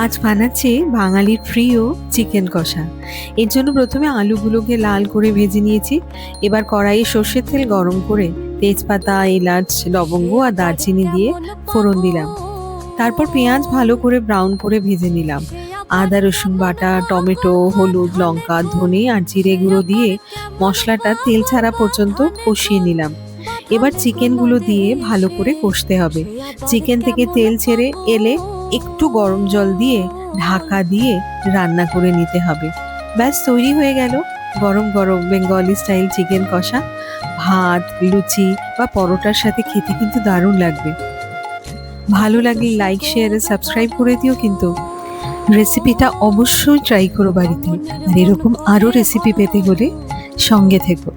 আজ বানাচ্ছি বাঙালির প্রিয় চিকেন কষা। এর জন্য প্রথমে আলুগুলোকে লাল করে ভেজে নিয়েছি। এবার কড়াইয়ে সর্ষের তেল গরম করে তেজপাতা, এলাচ, লবঙ্গ আর দারচিনি দিয়ে ফোড়ন দিলাম। তারপর পেঁয়াজ ভালো করে ব্রাউন করে ভেজে নিলাম। আদা রসুন বাটা, টমেটো, হলুদ, লঙ্কা, ধনে আর জিরে গুঁড়ো দিয়ে মশলাটা তেল ছাড়া পর্যন্ত কষিয়ে নিলাম। এবার চিকেনগুলো দিয়ে ভালো করে কষতে হবে। চিকেন থেকে তেল ছেড়ে এলে একটু গরম জল দিয়ে ঢাকা দিয়ে রান্না করে নিতে হবে। ব্যাস তৈরি হয়ে গেল গরম গরম বেঙ্গলি স্টাইল চিকেন কষা। ভাত, লুচি বা পরোটার সাথে খেতে কিন্তু দারুণ লাগবে। ভালো লাগলে লাইক, শেয়ার আর সাবস্ক্রাইব করে দিও কিন্তু। রেসিপিটা অবশ্যই ট্রাই করো বাড়িতে। আর এরকম আরও রেসিপি পেতে হলে সঙ্গে থেকো।